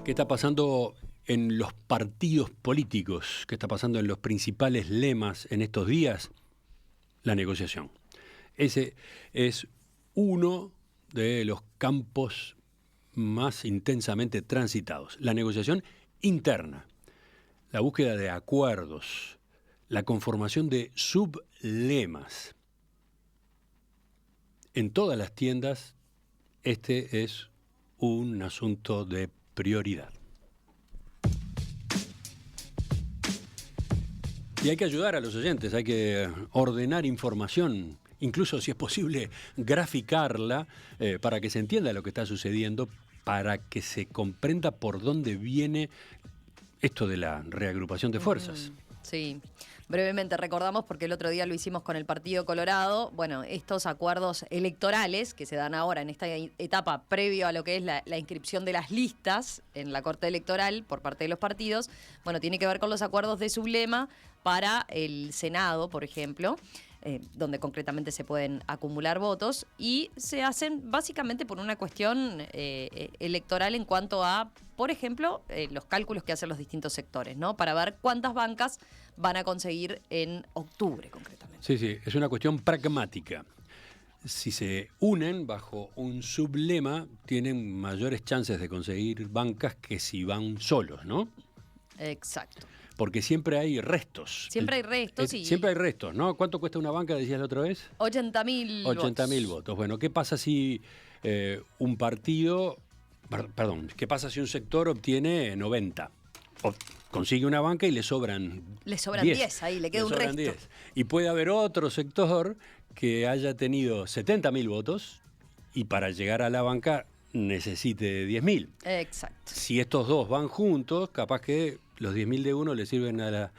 ¿Qué está pasando en los partidos políticos? ¿Qué está pasando en los principales lemas en estos días? La negociación. Ese es uno de los campos más intensamente transitados. La negociación interna, la búsqueda de acuerdos, la conformación de sublemas. En todas las tiendas, este es un asunto de prioridad. Y hay que ayudar a los oyentes, hay que ordenar información, incluso si es posible graficarla para que se entienda lo que está sucediendo, para que se comprenda por dónde viene esto de la reagrupación de fuerzas. Sí, brevemente recordamos, porque el otro día lo hicimos con el Partido Colorado, bueno, estos acuerdos electorales que se dan ahora en esta etapa previo a lo que es la inscripción de las listas en la Corte Electoral por parte de los partidos, bueno, tiene que ver con los acuerdos de sublema para el Senado, por ejemplo, donde concretamente se pueden acumular votos, y se hacen básicamente por una cuestión electoral en cuanto a, por ejemplo, los cálculos que hacen los distintos sectores, ¿no? Para ver cuántas bancas van a conseguir en octubre, concretamente. Sí, sí, es una cuestión pragmática. Si se unen bajo un sublema, tienen mayores chances de conseguir bancas que si van solos, ¿no? Exacto. Porque siempre hay restos. Siempre hay restos. Siempre hay restos, ¿no? ¿Cuánto cuesta una banca, decías la otra vez? 80.000 votos. 80.000 votos. Bueno, ¿qué pasa si un partido... Perdón, ¿qué pasa si un sector obtiene 90? Consigue una banca y le sobran 10 ahí, le queda un resto. 10. Y puede haber otro sector que haya tenido 70.000 votos y para llegar a la banca necesite 10.000. Exacto. Si estos dos van juntos, capaz que los 10.000 de uno le sirven a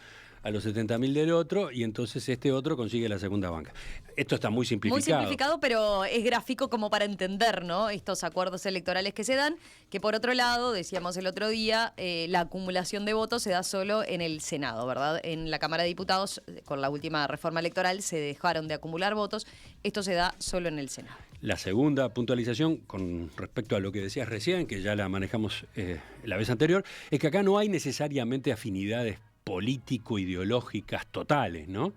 los 70.000 del otro, y entonces este otro consigue la segunda banca. Esto está muy simplificado. Muy simplificado, pero es gráfico como para entender, ¿no? Estos acuerdos electorales que se dan, que por otro lado, decíamos el otro día, la acumulación de votos se da solo en el Senado, ¿verdad? En la Cámara de Diputados, con la última reforma electoral, se dejaron de acumular votos. Esto se da solo en el Senado. La segunda puntualización, con respecto a lo que decías recién, que ya la manejamos la vez anterior, es que acá no hay necesariamente afinidades político-ideológicas totales, ¿no?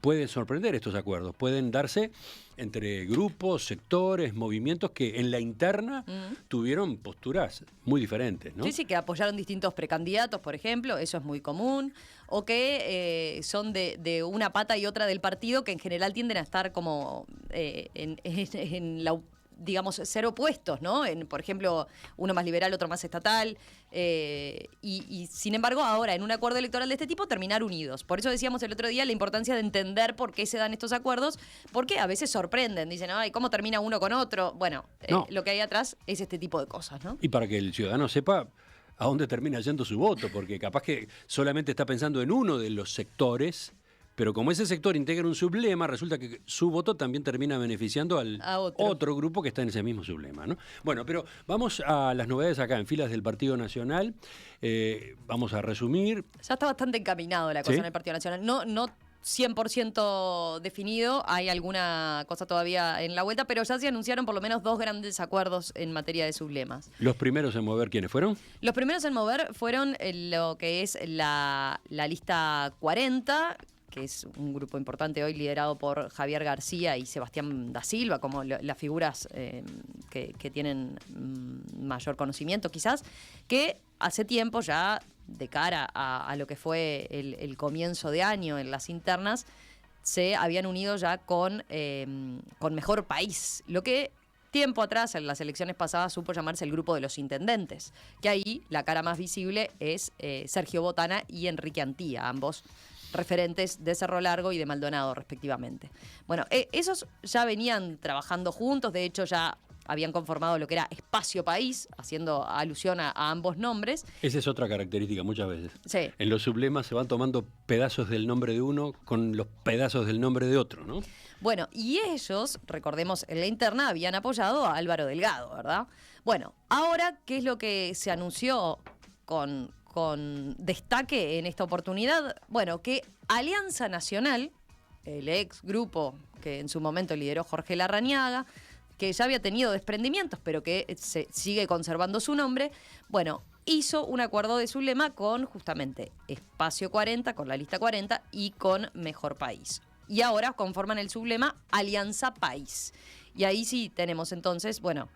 Pueden sorprender estos acuerdos, pueden darse entre grupos, sectores, movimientos que en la interna tuvieron posturas muy diferentes, ¿no? Sí, que apoyaron distintos precandidatos, por ejemplo, eso es muy común, o que son de una pata y otra del partido, que en general tienden a estar como en la, digamos, ser opuestos, ¿no? Por ejemplo, uno más liberal, otro más estatal, y sin embargo ahora en un acuerdo electoral de este tipo terminar unidos. Por eso decíamos el otro día la importancia de entender por qué se dan estos acuerdos, porque a veces sorprenden, dicen, ay, ¿cómo termina uno con otro? Bueno, no. Lo que hay atrás es este tipo de cosas, ¿no? Y para que el ciudadano sepa a dónde termina yendo su voto, porque capaz que solamente está pensando en uno de los sectores, pero como ese sector integra un sublema, resulta que su voto también termina beneficiando al otro grupo que está en ese mismo sublema, ¿no? Bueno, pero vamos a las novedades acá en filas del Partido Nacional. Vamos a resumir. Ya está bastante encaminado la cosa, ¿sí?, en el Partido Nacional. No 100% definido, hay alguna cosa todavía en la vuelta, pero ya se anunciaron por lo menos 2 grandes acuerdos en materia de sublemas. ¿Los primeros en mover quiénes fueron? Los primeros en mover fueron lo que es la lista 40, que es un grupo importante hoy liderado por Javier García y Sebastián da Silva, como las figuras que tienen mayor conocimiento quizás, que hace tiempo ya, de cara a lo que fue el comienzo de año en las internas, se habían unido ya con Mejor País, lo que tiempo atrás, en las elecciones pasadas, supo llamarse el Grupo de los Intendentes, que ahí la cara más visible es Sergio Botana y Enrique Antía, ambos referentes de Cerro Largo y de Maldonado, respectivamente. Bueno, esos ya venían trabajando juntos, de hecho ya habían conformado lo que era Espacio País, haciendo alusión a ambos nombres. Esa es otra característica muchas veces. Sí. En los sublemas se van tomando pedazos del nombre de uno con los pedazos del nombre de otro, ¿no? Bueno, y ellos, recordemos, en la interna habían apoyado a Álvaro Delgado, ¿verdad? Bueno, ahora, ¿qué es lo que se anunció con destaque en esta oportunidad? Bueno, que Alianza Nacional, el ex grupo que en su momento lideró Jorge Larrañaga, que ya había tenido desprendimientos, pero que se sigue conservando su nombre, bueno, hizo un acuerdo de Zulema con justamente Espacio 40, con la lista 40 y con Mejor País. Y ahora conforman el sublema Alianza País. Y ahí sí tenemos entonces, bueno,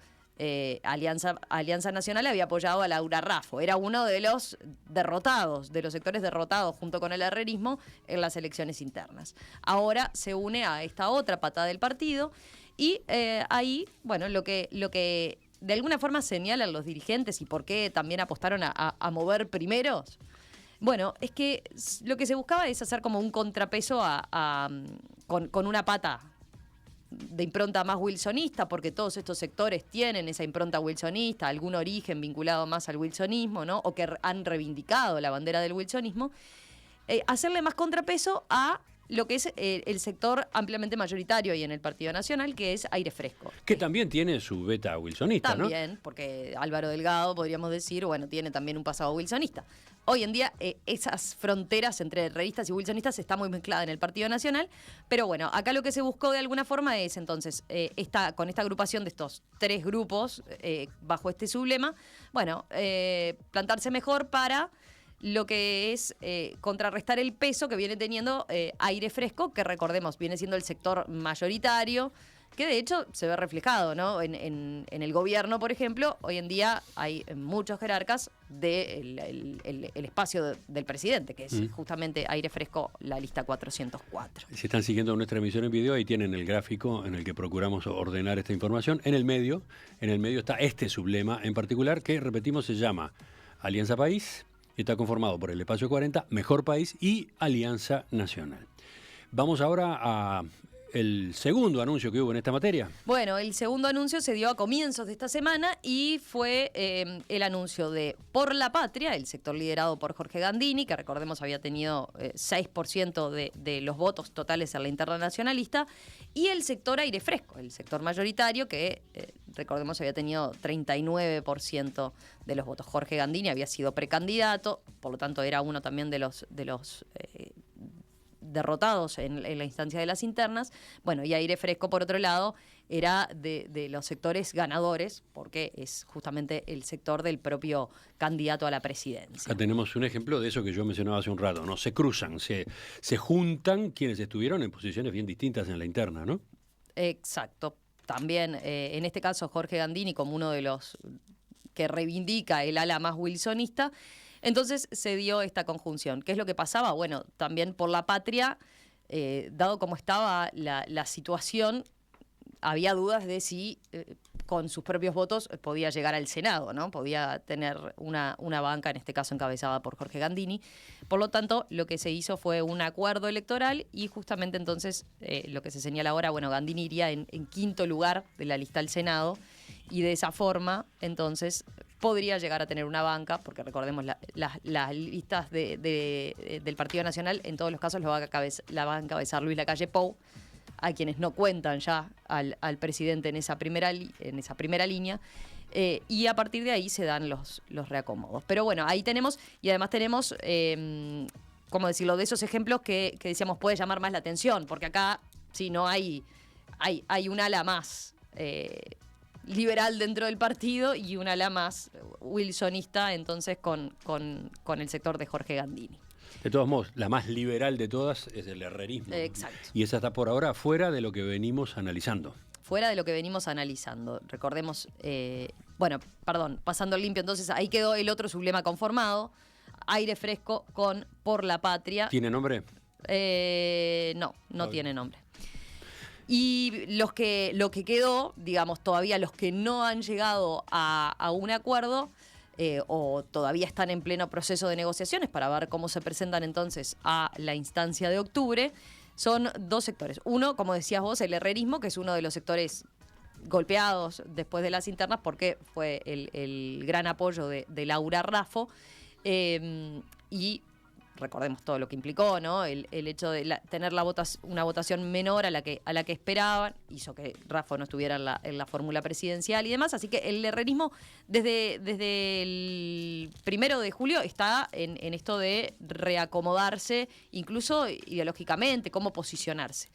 Alianza Nacional había apoyado a Laura Raffo. Era uno de los derrotados, de los sectores derrotados junto con el herrerismo en las elecciones internas. Ahora se une a esta otra pata del partido y ahí, bueno, lo que de alguna forma señalan los dirigentes y por qué también apostaron a mover primeros. Bueno, es que lo que se buscaba es hacer como un contrapeso con una pata de impronta más wilsonista, porque todos estos sectores tienen esa impronta wilsonista, algún origen vinculado más al wilsonismo, ¿no? O que han reivindicado la bandera del wilsonismo, hacerle más contrapeso a lo que es el sector ampliamente mayoritario y en el Partido Nacional, que es Aire Fresco. Que también tiene su beta wilsonista, ¿no? También, porque Álvaro Delgado, podríamos decir, bueno, tiene también un pasado wilsonista. Hoy en día esas fronteras entre herreristas y wilsonistas está muy mezclada en el Partido Nacional, pero bueno, acá lo que se buscó de alguna forma es entonces, con esta agrupación de estos tres grupos bajo este sublema, bueno, plantarse mejor para lo que es contrarrestar el peso que viene teniendo Aire Fresco, que recordemos, viene siendo el sector mayoritario, que de hecho se ve reflejado, ¿no? En el gobierno, por ejemplo, hoy en día hay muchos jerarcas del espacio del presidente, que es justamente Aire Fresco, la lista 404. Si están siguiendo nuestra emisión en video, ahí tienen el gráfico en el que procuramos ordenar esta información. En el medio está este sublema en particular, que, repetimos, se llama Alianza País. Está conformado por el Espacio 40, Mejor País y Alianza Nacional. Vamos ahora a el segundo anuncio que hubo en esta materia. Bueno, el segundo anuncio se dio a comienzos de esta semana y fue el anuncio de Por la Patria, el sector liderado por Jorge Gandini, que recordemos había tenido 6% de los votos totales en la interna nacionalista, y el sector Aire Fresco, el sector mayoritario, que recordemos había tenido 39% de los votos. Jorge Gandini había sido precandidato, por lo tanto era uno también de los derrotados en la instancia de las internas. Bueno, y Aire Fresco, por otro lado, era de los sectores ganadores, porque es justamente el sector del propio candidato a la presidencia. Acá tenemos un ejemplo de eso que yo mencionaba hace un rato, ¿no? Se cruzan, se juntan quienes estuvieron en posiciones bien distintas en la interna, ¿no? Exacto. También, en este caso, Jorge Gandini, como uno de los que reivindica el ala más wilsonista. Entonces se dio esta conjunción. ¿Qué es lo que pasaba? Bueno, también Por la Patria, dado cómo estaba la situación, había dudas de si con sus propios votos podía llegar al Senado, ¿no? Podía tener una banca, en este caso encabezada por Jorge Gandini. Por lo tanto, lo que se hizo fue un acuerdo electoral y justamente entonces lo que se señala ahora, bueno, Gandini iría en quinto lugar de la lista al Senado y de esa forma, entonces, podría llegar a tener una banca, porque recordemos, las listas del Partido Nacional, en todos los casos la va a encabezar Luis Lacalle Pou, a quienes no cuentan ya al presidente en esa primera línea, y a partir de ahí se dan los reacomodos. Pero bueno, ahí tenemos, y además tenemos, ¿cómo decirlo?, de esos ejemplos que decíamos puede llamar más la atención, porque acá sí no hay un ala más liberal dentro del partido y un ala más wilsonista, entonces con el sector de Jorge Gandini. De todos modos, la más liberal de todas es el herrerismo. Exacto. Y esa está por ahora fuera de lo que venimos analizando. Fuera de lo que venimos analizando. Recordemos, pasando limpio, entonces ahí quedó el otro sublema conformado, Aire Fresco con Por la Patria. ¿Tiene nombre? No tiene nombre. Y lo que quedó, digamos, todavía los que no han llegado a un acuerdo o todavía están en pleno proceso de negociaciones para ver cómo se presentan entonces a la instancia de octubre, son dos sectores. Uno, como decías vos, el herrerismo, que es uno de los sectores golpeados después de las internas porque fue el gran apoyo de Laura Raffo, y recordemos todo lo que implicó, ¿no? El hecho de tener una votación menor a la que esperaban hizo que Raffo no estuviera en la fórmula presidencial y demás. Así que el herrerismo desde el 1 de julio está en esto de reacomodarse, incluso ideológicamente, cómo posicionarse.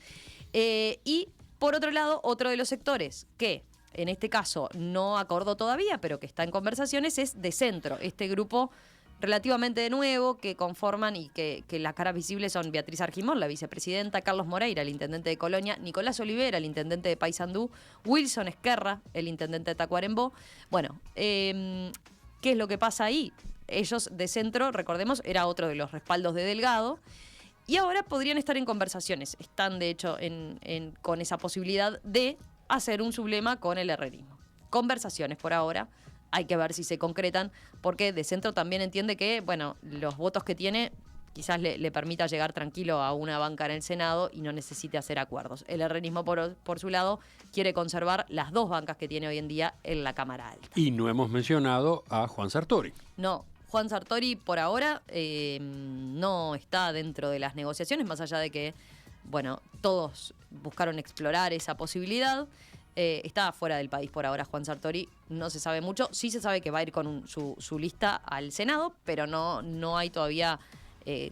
Y por otro lado, otro de los sectores que en este caso no acordó todavía, pero que está en conversaciones, es de Centro, este grupo relativamente nuevo que conforman y que las caras visibles son Beatriz Argimón, la vicepresidenta, Carlos Moreira, el intendente de Colonia, Nicolás Olivera, el intendente de Paysandú, Wilson Esquerra, el intendente de Tacuarembó. Bueno, ¿qué es lo que pasa ahí? Ellos de Centro, recordemos, era otro de los respaldos de Delgado, y ahora podrían estar en conversaciones. Están, de hecho, con esa posibilidad de hacer un sublema con el herrerismo. Conversaciones por ahora. Hay que ver si se concretan, porque de Centro también entiende que, bueno, los votos que tiene quizás le permita llegar tranquilo a una banca en el Senado y no necesite hacer acuerdos. El herrerismo, por su lado, quiere conservar las 2 bancas que tiene hoy en día en la Cámara Alta. Y no hemos mencionado a Juan Sartori. No, Juan Sartori por ahora no está dentro de las negociaciones, más allá de que, bueno, todos buscaron explorar esa posibilidad. Está fuera del país por ahora Juan Sartori, no se sabe mucho. Sí se sabe que va a ir con su lista al Senado, pero no hay todavía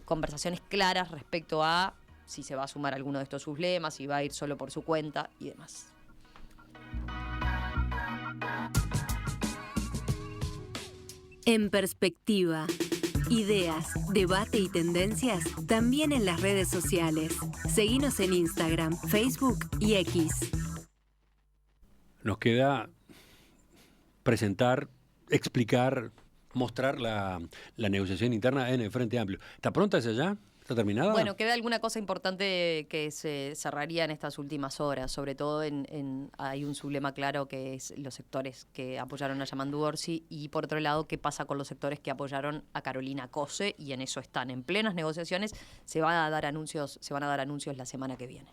conversaciones claras respecto a si se va a sumar alguno de estos sublemas, si va a ir solo por su cuenta y demás. En perspectiva. Ideas, debate y tendencias también en las redes sociales. Seguinos en Instagram, Facebook y X. Nos queda presentar, explicar, mostrar la negociación interna en el Frente Amplio. ¿Está pronta esa ya? ¿Está terminada? Bueno, queda alguna cosa importante que se cerraría en estas últimas horas. Sobre todo hay un sublema claro que es los sectores que apoyaron a Yamandu Orsi y, por otro lado, qué pasa con los sectores que apoyaron a Carolina Cose, y en eso están en plenas negociaciones. Se van a dar anuncios la semana que viene.